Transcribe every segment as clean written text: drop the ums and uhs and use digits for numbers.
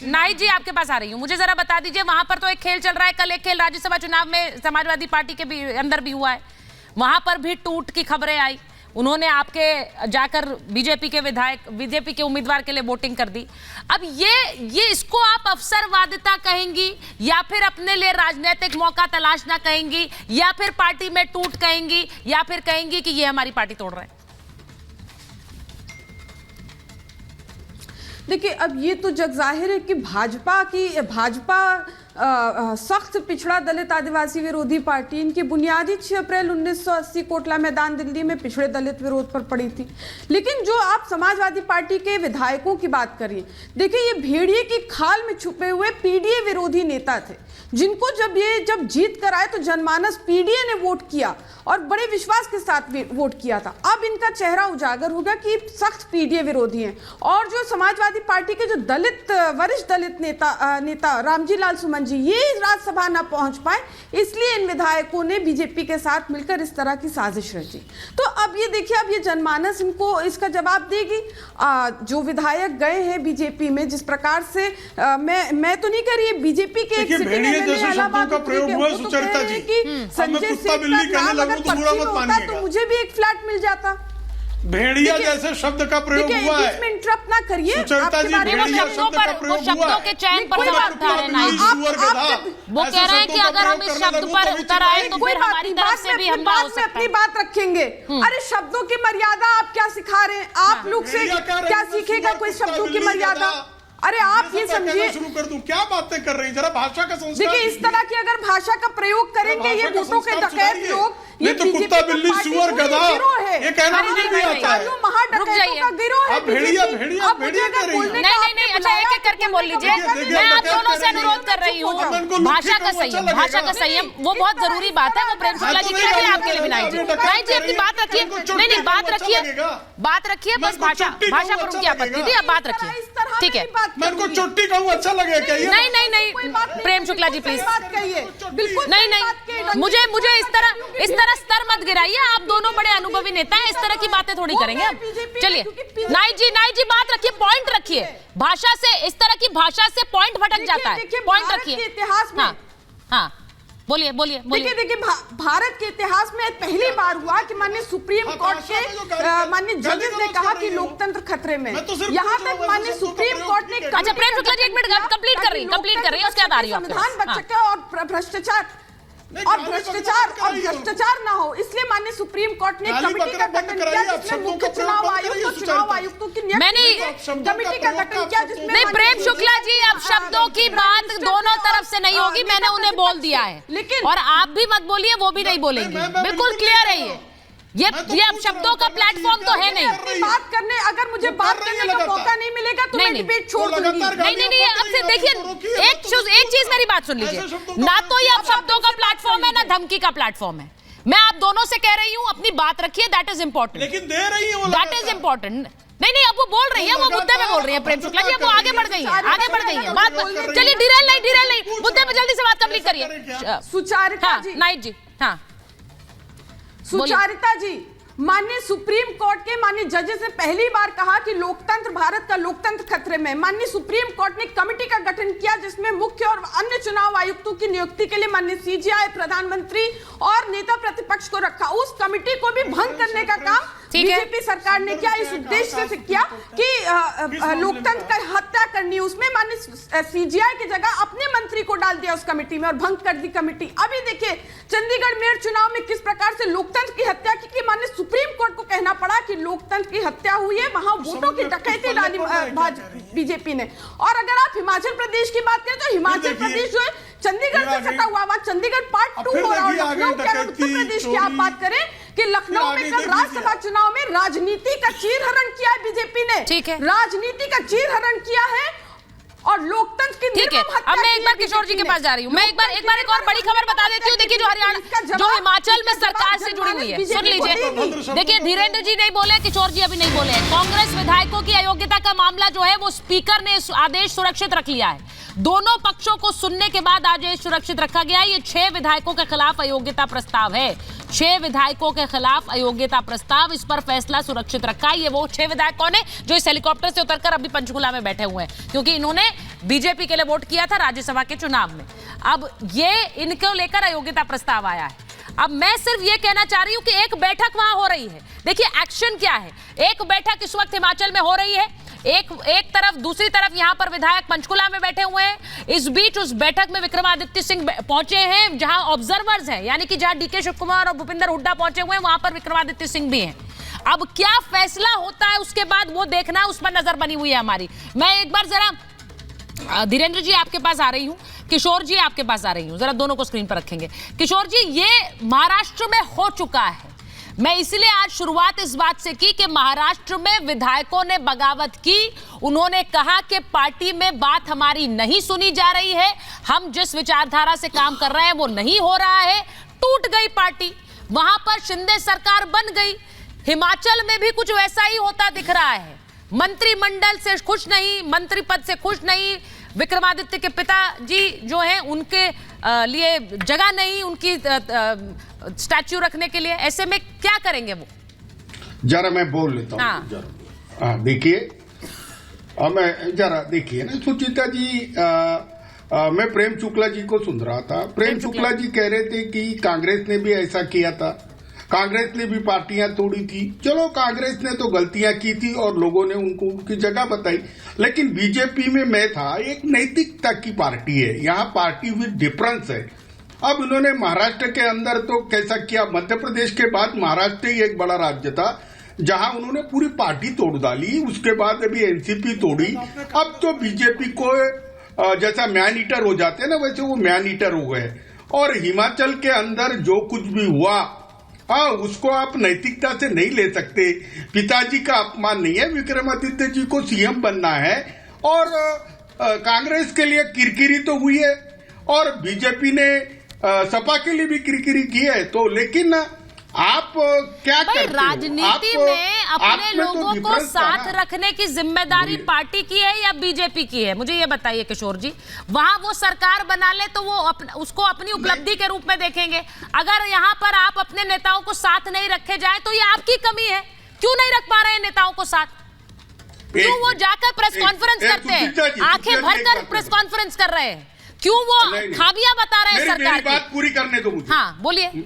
नाइक जी आपके पास आ रही हूँ, मुझे जरा बता दीजिए, वहां पर तो एक खेल चल रहा है, कल एक खेल राज्यसभा चुनाव में समाजवादी पार्टी के भी अंदर भी हुआ है, वहां पर भी टूट की खबरें आई, उन्होंने आपके जाकर बीजेपी के उम्मीदवार के लिए वोटिंग कर दी। अब ये इसको आप अवसरवादिता कहेंगी या फिर अपने लिए राजनीतिक मौका तलाशना कहेंगी या फिर पार्टी में टूट कहेंगी या फिर कहेंगी कि ये हमारी पार्टी तोड़ रहे हैं? देखिए, अब ये तो जग जाहिर है कि भाजपा सख्त पिछड़ा दलित आदिवासी विरोधी पार्टी, इनकी बुनियादी 6 अप्रैल 1980 कोटला मैदान दिल्ली में पिछड़े दलित विरोध पर पड़ी थी। लेकिन जो आप समाजवादी पार्टी के विधायकों की बात करिए, देखिए ये भेड़िए की खाल में छुपे हुए पीडीए विरोधी नेता थे, जिनको जब जीत कर आए तो जनमानस पीडीए ने वोट किया और बड़े विश्वास के साथ वोट किया था। अब इनका चेहरा उजागर होगा कि सख्त पीडीए विरोधी हैं। और जो समाजवादी पार्टी के जो वरिष्ठ दलित नेता रामजी लाल सुमन जी, ये राज्यसभा ना पहुंच पाए, इसलिए इन विधायकों ने बीजेपी के साथ मिलकर इस तरह की साजिश रची। तो अब ये देखिए, अब ये जनमानस इनको इसका जवाब देगी। जो विधायक गए हैं बीजेपी में, जिस प्रकार से मैं तो नहीं कह रही, बीजेपी के एक सिटिंग शब्दों का प्रयोग हुआ सुचरिता जी, संजय कुत्ता बिल्ली कहने लगूं तो बुरा मत मानिएगा, तो मुझे भी एक फ्लैट मिल जाता। भेड़िया जैसे शब्द का प्रयोग हुआ है, इसमें इंटरप्ट ना करिए। सुचरिता जी, भेड़िया शब्द का प्रयोग हुआ है, के चयन पर सवाल उठा रहे हैं। वो कह रहे हैं कि अगर हम इस शब्द पर उतर आए तो फिर हमारी तरफ से भी हमला हो सकता है। अपनी बात रखेंगे। अरे शब्दों की मर्यादा आप क्या सिखा रहे हैं? आप लोग से क्या सीखेगा कोई शब्दों की मर्यादा? अरे आप ये समझिए, शुरू कर दूं, क्या बातें कर रही हैं, जरा भाषा का संस्कार देखिए, इस तरह की अगर भाषा का प्रयोग करेंगे ये वोटों के डकैत लोग, ये तो कुत्ता बिल्ली सुअर गधा ये कहना मुझे नहीं आता है। महाडकैतों का गिरोह है। आप भेड़िया भेड़िया भेड़िया कर रही हैं। नहीं, अच्छा एक एक करके बोल लीजिए। मैं आप दोनों से अनुरोध कर रही हूँ, भाषा का संयम वो बहुत जरूरी बात है। वो प्रेम शुक्ला जी के लिए, आपके लिए भी नाइक जी अपनी बात रखिए। नहीं, बात रखिए, बस भाषा पर उनकी आपत्ति थी, अब बात रखिए, ठीक है। मैं उनको चुट्टी कहूँ, अच्छा लगेगा क्या? नहीं, प्रेम शुक्ला जी प्लीज, बिल्कुल नहीं, मुझे इस तरह स्तर मत गिराइए। आप दोनों बड़े अनुभवी नेता हैं, इस तरह की बातें थोड़ी करेंगे। चलिए नाइक जी बात रखिए, पॉइंट रखिए। भाषा से, इस तरह की भाषा से पॉइंट भटक जाता है। पॉइंट रखिए। इतिहास में हाँ बोलिए। देखिए, भारत के इतिहास में पहली बार हुआ कि माननीय सुप्रीम कोर्ट के माननीय जजेस ने कहा कि लोकतंत्र खतरे में। यहाँ तक माननीय सुप्रीम कोर्ट ने, अच्छा प्रेम शुक्ला जी एक मिनट कंप्लीट कर रही है, उसके बाद आ रही है। संविधान बच्चा और भ्रष्टाचार ना हो, इसलिए माननीय सुप्रीम कोर्ट ने कमेटी का गठन किया, जिसमें मुख्य चुनाव आयुक्त और चुनाव आयुक्तों की कमेटी का गठन किया, जिसमें नहीं प्रेम शुक्ला जी, अब शब्दों की बात दोनों तरफ से नहीं होगी, मैंने उन्हें बोल दिया है। लेकिन और आप भी मत बोलिए, वो भी नहीं बोलेंगे, बिल्कुल क्लियर है ये अब शब्दों का प्लेटफॉर्म तो है नहीं। बात करने, अगर मुझे बात करने का मौका नहीं मिलेगा तो मैं डिबेट छोड़ दूंगी। नहीं, अब से देखिए, एक चीज मेरी बात सुन लीजिए, ना तो ये अब शब्दों का प्लेटफॉर्म है ना धमकी का प्लेटफॉर्म है। मैं आप दोनों से कह रही हूँ, अपनी बात रखिए, दैट इज इंपॉर्टेंट, लेकिन दे रही है, दैट इज इंपॉर्टेंट। नहीं, अब वो बोल रही है, वो मुद्दे पे बोल रही है प्रेम शुक्ला जी, अब वो आगे बढ़ गई है, बात। चलिए डिरेल नहीं, मुद्दे पे जल्दी से बात कंप्लीट करिए। सुचारिता जी, नाइक जी, हाँ सुचारिता जी, माननीय सुप्रीम कोर्ट के माननीय जजेस ने पहली बार कहा कि भारत का लोकतंत्र खतरे में। माननीय सुप्रीम कोर्ट ने कमेटी का गठन किया, जिसमें मुख्य और अन्य चुनाव आयुक्तों की नियुक्ति के लिए माननीय सीजीआई, प्रधानमंत्री और नेता प्रतिपक्ष को रखा। उस कमेटी को भी भंग करने का काम बीजेपी सरकार ने किया, इस उद्देश्य से किया कि लोकतंत्र का हत्या करनी है। उसमें माननीय सीजीआई की जगह अपने मंत्री को डाल दिया उस कमेटी में और भंग कर दी कमेटी। अभी देखिए चंडीगढ़ मेयर चुनाव में किस प्रकार से लोकतंत्र की हत्या की, माननीय सुप्रीम कोर्ट को कहना पड़ा कि लोकतंत्र की हत्या हुई है, वहां वोटों की डकैती डाली बीजेपी ने। और अगर आप हिमाचल प्रदेश की बात करें तो हिमाचल प्रदेश जो है चंडीगढ़ से सटा हुआ, चंडीगढ़ पार्ट 2 हो रहा है। लखनऊ के, उत्तर प्रदेश की आप बात करें कि लखनऊ में कल राज्यसभा चुनाव में राजनीति का चीरहरण किया है बीजेपी ने, ठीक है, राजनीति का चीरहरण किया है और लोकतंत्र की ठीक है। अब मैं एक बार किशोर जी के पास जा रही हूँ। मैं एक बार एक और बड़ी खबर बता देती हूँ। देखिए, जो हरियाणा, जो हिमाचल में सरकार से जुड़ी हुई है, सुन लीजिए। देखिए, धीरेन्द्र जी नहीं बोले, किशोर जी अभी नहीं बोले। कांग्रेस विधायकों की अयोग्यता का मामला जो है वो स्पीकर ने आदेश सुरक्षित रख लिया है। दोनों पक्षों को सुनने के बाद आदेश सुरक्षित रखा गया है। ये 6 विधायकों के खिलाफ अयोग्यता प्रस्ताव है। 6 विधायकों के खिलाफ अयोग्यता प्रस्ताव, इस पर फैसला सुरक्षित रखा। ये वो 6 विधायक कौन है जो इस हेलीकॉप्टर से उतरकर अभी पंचकुला में बैठे हुए हैं, क्योंकि इन्होंने बीजेपी के लिए वोट किया था राज्यसभा के चुनाव में। अब ये इनको लेकर अयोग्यता प्रस्ताव आया है। अब मैं सिर्फ ये कहना चाह रही हूं कि एक बैठक वहां हो रही है, देखिए एक्शन क्या है। एक बैठक इस वक्त हिमाचल में हो रही है, एक तरफ, दूसरी तरफ यहां पर विधायक पंचकुला में बैठे हुए हैं। इस बीच उस बैठक में विक्रमादित्य सिंह पहुंचे हैं जहां ऑब्जर्वर्स हैं, यानी कि जहां डीके शिव कुमार और भूपिंदर हुड्डा पहुंचे हुए हैं, वहां पर विक्रमादित्य सिंह भी हैं। अब क्या फैसला होता है उसके बाद वो देखना, उस पर नजर बनी हुई है हमारी। मैं एक बार जरा धीरेन्द्र जी आपके पास आ रही हूं, किशोर जी आपके पास आ रही हूं, जरा दोनों को स्क्रीन पर रखेंगे। किशोर जी, ये महाराष्ट्र में हो चुका है। मैं इसलिए आज शुरुआत इस बात से की कि महाराष्ट्र में विधायकों ने बगावत की। उन्होंने कहा कि पार्टी में बात हमारी नहीं सुनी जा रही है, हम जिस विचारधारा से काम कर रहे हैं वो नहीं हो रहा है। टूट गई पार्टी, वहां पर शिंदे सरकार बन गई। हिमाचल में भी कुछ वैसा ही होता दिख रहा है। मंत्रिमंडल से खुश नहीं, मंत्री पद से खुश नहीं, विक्रमादित्य के पिताजी जो हैं उनके लिए जगह नहीं उनकी स्टैच्यू रखने के लिए। ऐसे में क्या करेंगे वो? जरा मैं बोल लेता हूँ। हाँ। जरा देखिए, मैं जरा देखिए ना सुचिता जी, मैं प्रेम शुक्ला जी को सुन रहा था। प्रेम शुक्ला जी कह रहे थे कि कांग्रेस ने भी ऐसा किया था, कांग्रेस ने भी पार्टियां तोड़ी थी। चलो, कांग्रेस ने तो गलतियां की थी और लोगों ने उनको उनकी जगह बताई, लेकिन बीजेपी में मैं था, एक नैतिकता की पार्टी है, यहाँ पार्टी विद डिफरेंस है। अब उन्होंने महाराष्ट्र के अंदर तो कैसा किया, मध्य प्रदेश के बाद महाराष्ट्र ही एक बड़ा राज्य था जहां उन्होंने पूरी पार्टी तोड़ डाली। उसके बाद अभी एनसीपी तोड़ी। अब तो बीजेपी को जैसा मैन ईटर हो जाते हैं ना, वैसे वो मैन ईटर हो गए। और हिमाचल के अंदर जो कुछ भी हुआ, उसको आप नैतिकता से नहीं ले सकते। पिताजी का अपमान नहीं है, विक्रमादित्य जी को सीएम बनना है। और कांग्रेस के लिए किरकिरी तो हुई है और बीजेपी ने सपा के लिए भी किरकिरी की है। तो लेकिन आप क्या करते हो? राजनीति में अपने लोगों को साथ रखने की जिम्मेदारी पार्टी की है या बीजेपी की है? मुझे ये बताइए किशोर जी। वहां वो सरकार बना ले तो वो उसको अपनी उपलब्धि के रूप में देखेंगे। अगर यहाँ पर आप अपने नेताओं को साथ नहीं रखे जाए तो ये आपकी कमी है। क्यों नहीं रख पा रहे हैं नेताओं को साथ? क्यों वो जाकर प्रेस कॉन्फ्रेंस करते हैं, आंखें भरकर प्रेस कॉन्फ्रेंस कर रहे हैं? क्यों वो खामियां बता रहे हैं सरकार की? बात पूरी करने दो मुझे। हाँ, बोलिए।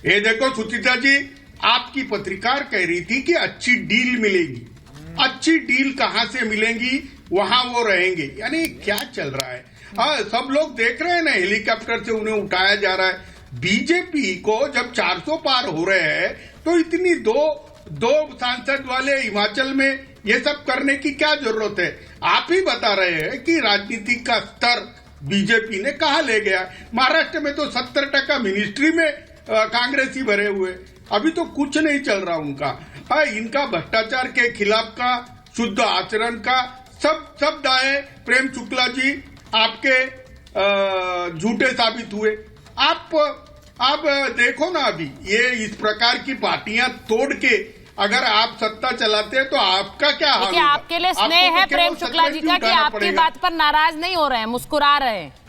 ये देखो सुचिता जी, आपकी पत्रकार कह रही थी कि अच्छी डील मिलेगी। अच्छी डील कहां से मिलेंगी? वहां वो रहेंगे, यानी क्या चल रहा है? हाँ, सब लोग देख रहे हैं ना, हेलीकॉप्टर से उन्हें उठाया जा रहा है। बीजेपी को जब 400 पार हो रहे हैं तो इतनी दो सांसद वाले हिमाचल में ये सब करने की क्या जरूरत है? आप ही बता रहे हैं कि राजनीति का स्तर बीजेपी ने कहां ले गया। महाराष्ट्र में तो 70% मिनिस्ट्री में कांग्रेस ही भरे हुए, अभी तो कुछ नहीं चल रहा उनका। हाँ, इनका भ्रष्टाचार के खिलाफ का, शुद्ध आचरण का सब दाए प्रेम शुक्ला जी आपके झूठे साबित हुए। आप देखो ना, अभी ये इस प्रकार की पार्टियां तोड़ के अगर आप सत्ता चलाते हैं तो आपका क्या हाल होगा? आपके लिए स्नेह है प्रेम शुक्ला जी का कि आपकी बात पर नाराज नहीं हो रहे हैं, मुस्कुरा रहे हैं।